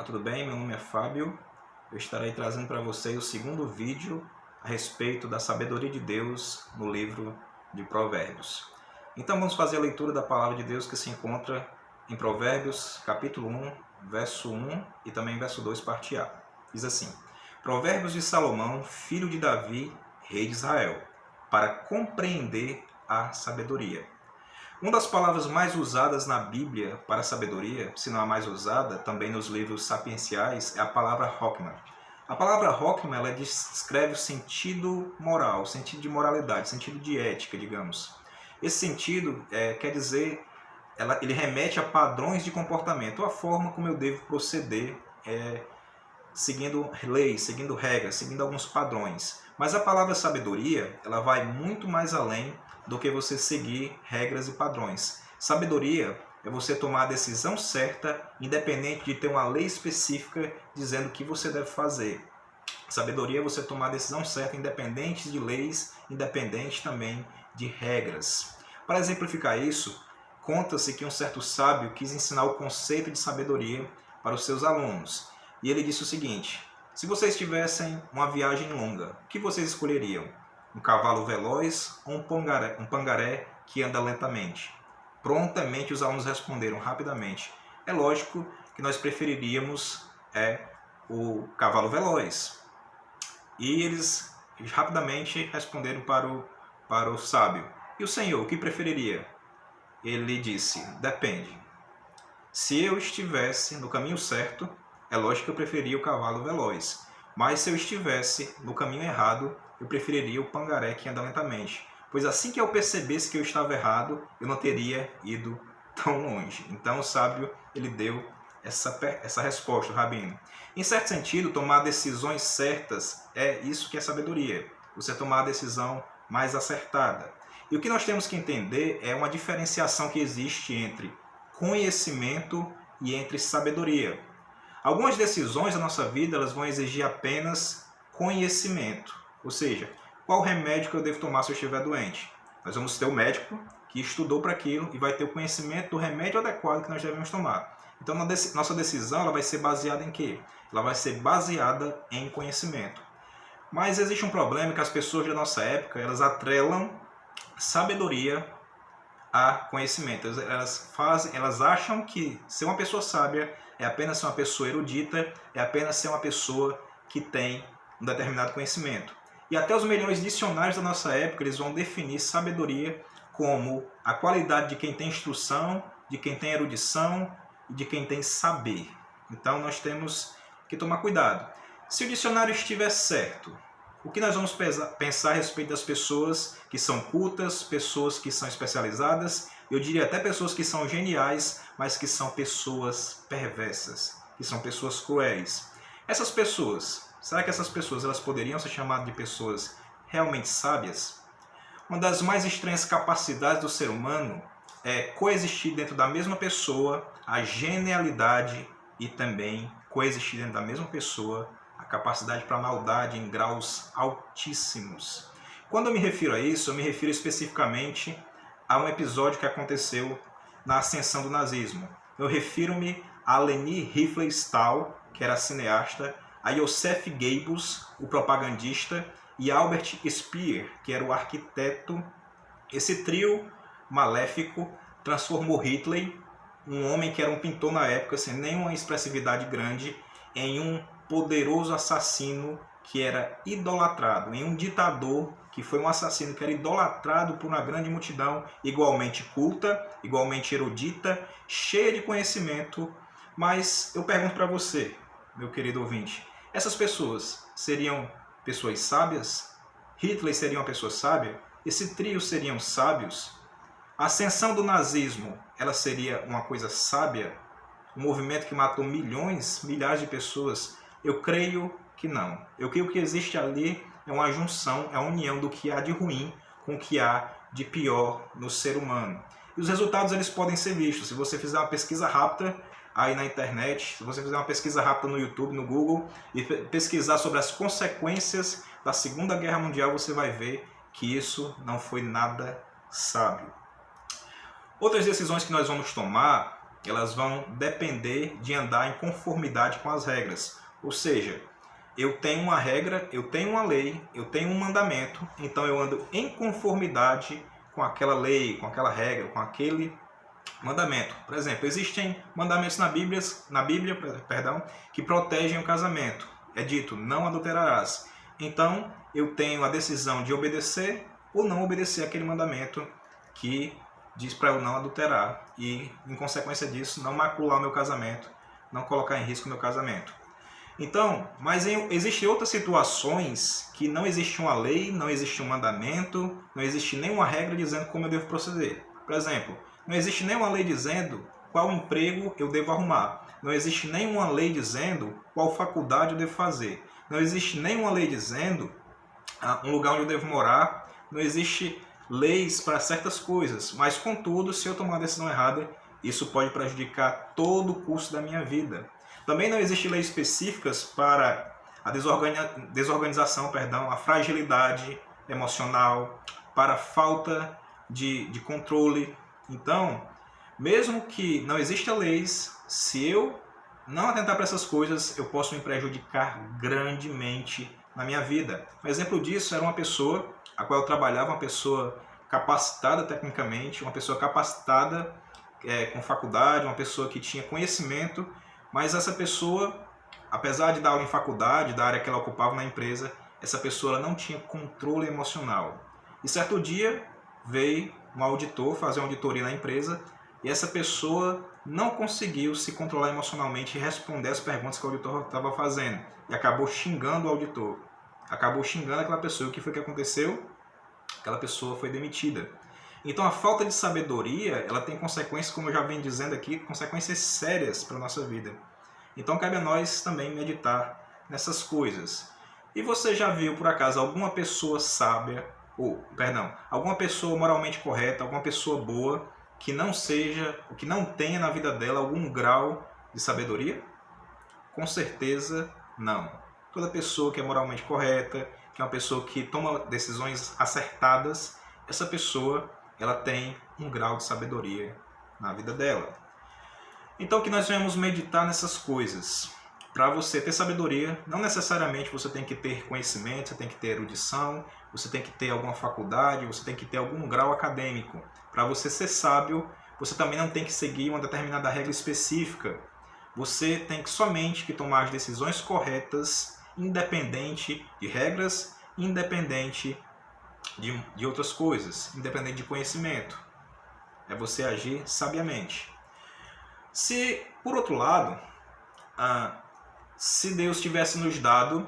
tudo bem? Meu nome é Fábio. Eu estarei trazendo para vocês o segundo vídeo a respeito da sabedoria de Deus no livro de Provérbios. Então vamos fazer a leitura da palavra de Deus que se encontra em Provérbios, capítulo 1, verso 1 e também verso 2, parte A. Diz assim: Provérbios de Salomão, filho de Davi, rei de Israel, para compreender a sabedoria. Uma das palavras mais usadas na Bíblia para sabedoria, se não a mais usada, também nos livros sapienciais, é a palavra Hokmah. A palavra Hokmah ela descreve o sentido moral, o sentido de moralidade, o sentido de ética, digamos. Esse sentido quer dizer, ele remete a padrões de comportamento, a forma como eu devo proceder, seguindo leis, seguindo regras, seguindo alguns padrões. Mas a palavra sabedoria, ela vai muito mais além do que você seguir regras e padrões. Sabedoria é você tomar a decisão certa, independente de ter uma lei específica dizendo o que você deve fazer. Sabedoria é você tomar a decisão certa, independente de leis, independente também de regras. Para exemplificar isso, conta-se que um certo sábio quis ensinar o conceito de sabedoria para os seus alunos. E ele disse o seguinte: se vocês tivessem uma viagem longa, o que vocês escolheriam? Um cavalo veloz ou um pangaré que anda lentamente? Prontamente os alunos responderam rapidamente: é lógico que nós preferiríamos o cavalo veloz. E eles rapidamente responderam para o sábio: e o senhor, o que preferiria? Ele disse: depende. Se eu estivesse no caminho certo, é lógico que eu preferia o cavalo veloz. Mas se eu estivesse no caminho errado, eu preferiria o pangaré que anda lentamente. Pois assim que eu percebesse que eu estava errado, eu não teria ido tão longe. Então o sábio ele deu essa resposta, o rabino. Em certo sentido, tomar decisões certas é isso que é sabedoria. Você tomar a decisão mais acertada. E o que nós temos que entender é uma diferenciação que existe entre conhecimento e entre sabedoria. Algumas decisões da nossa vida elas vão exigir apenas conhecimento. Ou seja, qual remédio que eu devo tomar se eu estiver doente? Nós vamos ter o médico que estudou para aquilo e vai ter o conhecimento do remédio adequado que nós devemos tomar. Então, nossa decisão ela vai ser baseada em quê? Ela vai ser baseada em conhecimento. Mas existe um problema que as pessoas da nossa época elas atrelam sabedoria a conhecimento. Elas acham que ser uma pessoa sábia é apenas ser uma pessoa erudita, é apenas ser uma pessoa que tem um determinado conhecimento. E até os melhores dicionários da nossa época eles vão definir sabedoria como a qualidade de quem tem instrução, de quem tem erudição e de quem tem saber. Então nós temos que tomar cuidado. Se o dicionário estiver certo, o que nós vamos pensar a respeito das pessoas que são cultas, pessoas que são especializadas, eu diria até pessoas que são geniais, mas que são pessoas perversas, que são pessoas cruéis. Essas pessoas, será que essas pessoas elas poderiam ser chamadas de pessoas realmente sábias? Uma das mais estranhas capacidades do ser humano é coexistir dentro da mesma pessoa a genialidade e também coexistir dentro da mesma pessoa a capacidade para maldade em graus altíssimos. Quando eu me refiro a isso, eu me refiro especificamente a um episódio que aconteceu na ascensão do nazismo. Eu refiro-me a Leni Riefenstahl, que era cineasta, a Joseph Goebbels, o propagandista, e Albert Speer, que era o arquiteto. Esse trio maléfico transformou Hitler, um homem que era um pintor na época, sem nenhuma expressividade grande, em um poderoso assassino que era idolatrado, em um ditador que foi um assassino que era idolatrado por uma grande multidão, igualmente culta, igualmente erudita, cheia de conhecimento. Mas eu pergunto para você, meu querido ouvinte, essas pessoas seriam pessoas sábias? Hitler seria uma pessoa sábia? Esse trio seriam sábios? A ascensão do nazismo, ela seria uma coisa sábia? Um movimento que matou milhões, milhares de pessoas? Eu creio que não. Eu creio que existe ali uma junção, a união do que há de ruim com o que há de pior no ser humano. E os resultados eles podem ser vistos. Se você fizer uma pesquisa rápida aí na internet, se você fizer uma pesquisa rápida no YouTube, no Google, e pesquisar sobre as consequências da Segunda Guerra Mundial, você vai ver que isso não foi nada sábio. Outras decisões que nós vamos tomar elas vão depender de andar em conformidade com as regras. Ou seja, eu tenho uma regra, eu tenho uma lei, eu tenho um mandamento, então eu ando em conformidade com aquela lei, com aquela regra, com aquele mandamento. Por exemplo, existem mandamentos na Bíblia, que protegem o casamento. É dito, não adulterarás. Então, eu tenho a decisão de obedecer ou não obedecer aquele mandamento que diz para eu não adulterar e, em consequência disso, não macular o meu casamento, não colocar em risco o meu casamento. Então, mas existem outras situações que não existe uma lei, não existe um mandamento, não existe nenhuma regra dizendo como eu devo proceder. Por exemplo, não existe nenhuma lei dizendo qual emprego eu devo arrumar. Não existe nenhuma lei dizendo qual faculdade eu devo fazer. Não existe nenhuma lei dizendo um lugar onde eu devo morar. Não existe leis para certas coisas. Mas, contudo, se eu tomar uma decisão errada, isso pode prejudicar todo o curso da minha vida. Também não existem leis específicas para a desorganização, a fragilidade emocional, para a falta de controle. Então, mesmo que não existam leis, se eu não atentar para essas coisas, eu posso me prejudicar grandemente na minha vida. Um exemplo disso era uma pessoa a qual eu trabalhava, uma pessoa capacitada tecnicamente, uma pessoa capacitada com faculdade, uma pessoa que tinha conhecimento, mas essa pessoa, apesar de dar aula em faculdade, da área que ela ocupava na empresa, essa pessoa ela não tinha controle emocional. E certo dia veio um auditor fazer uma auditoria na empresa e essa pessoa não conseguiu se controlar emocionalmente e responder as perguntas que o auditor estava fazendo. E acabou xingando o auditor. Acabou xingando aquela pessoa. E o que foi que aconteceu? Aquela pessoa foi demitida. Então a falta de sabedoria, ela tem consequências, como eu já venho dizendo aqui, consequências sérias para a nossa vida. Então cabe a nós também meditar nessas coisas. E você já viu, por acaso, alguma pessoa sábia, alguma pessoa moralmente correta, alguma pessoa boa, que não tenha na vida dela algum grau de sabedoria? Com certeza não. Toda pessoa que é moralmente correta, que é uma pessoa que toma decisões acertadas, essa pessoa ela tem um grau de sabedoria na vida dela. Então que nós venhamos meditar nessas coisas. Para você ter sabedoria, não necessariamente você tem que ter conhecimento, você tem que ter erudição, você tem que ter alguma faculdade, você tem que ter algum grau acadêmico. Para você ser sábio, você também não tem que seguir uma determinada regra específica. Você tem somente que tomar as decisões corretas, independente de regras, independente de outras coisas, independente de conhecimento. É você agir sabiamente. Se, por outro lado, se Deus tivesse nos dado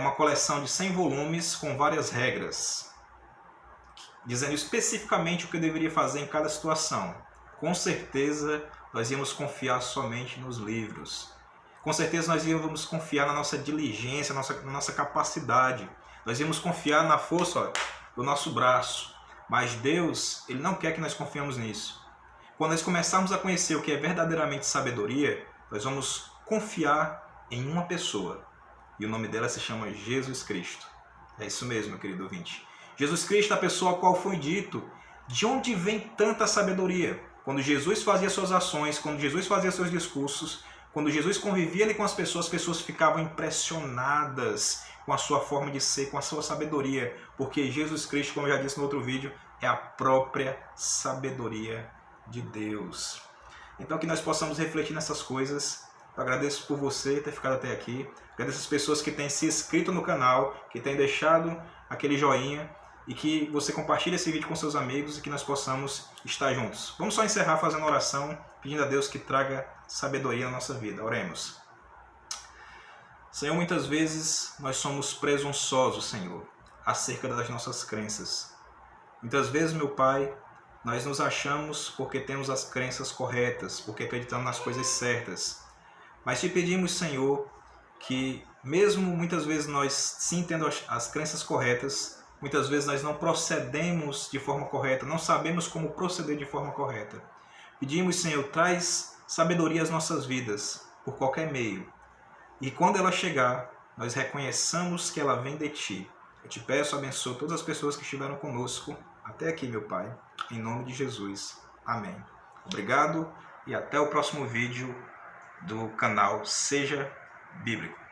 uma coleção de 100 volumes com várias regras, dizendo especificamente o que eu deveria fazer em cada situação, com certeza nós íamos confiar somente nos livros. Com certeza nós íamos confiar na nossa diligência, na nossa capacidade. Nós íamos confiar na força do nosso braço. Mas Deus, Ele não quer que nós confiemos nisso. Quando nós começarmos a conhecer o que é verdadeiramente sabedoria, nós vamos confiar em uma pessoa. E o nome dela se chama Jesus Cristo. É isso mesmo, meu querido ouvinte. Jesus Cristo é a pessoa a qual foi dito de onde vem tanta sabedoria. Quando Jesus fazia suas ações, quando Jesus fazia seus discursos, quando Jesus convivia ali com as pessoas ficavam impressionadas com a sua forma de ser, com a sua sabedoria. Porque Jesus Cristo, como eu já disse no outro vídeo, é a própria sabedoria de Deus. Então que nós possamos refletir nessas coisas. Eu agradeço por você ter ficado até aqui. Agradeço as pessoas que têm se inscrito no canal, que têm deixado aquele joinha e que você compartilhe esse vídeo com seus amigos e que nós possamos estar juntos. Vamos só encerrar fazendo uma oração, pedindo a Deus que traga sabedoria na nossa vida. Oremos. Senhor, muitas vezes nós somos presunçosos, Senhor, acerca das nossas crenças. Muitas vezes, meu Pai, nós nos achamos porque temos as crenças corretas, porque acreditamos nas coisas certas. Mas te pedimos, Senhor, que mesmo muitas vezes nós sim tendo as crenças corretas, muitas vezes nós não procedemos de forma correta, não sabemos como proceder de forma correta. Pedimos, Senhor, traz sabedoria às nossas vidas, por qualquer meio. E quando ela chegar, nós reconheçamos que ela vem de Ti. Eu te peço, abençoa todas as pessoas que estiveram conosco até aqui, meu Pai. Em nome de Jesus. Amém. Obrigado e até o próximo vídeo do canal Seja Bíblico.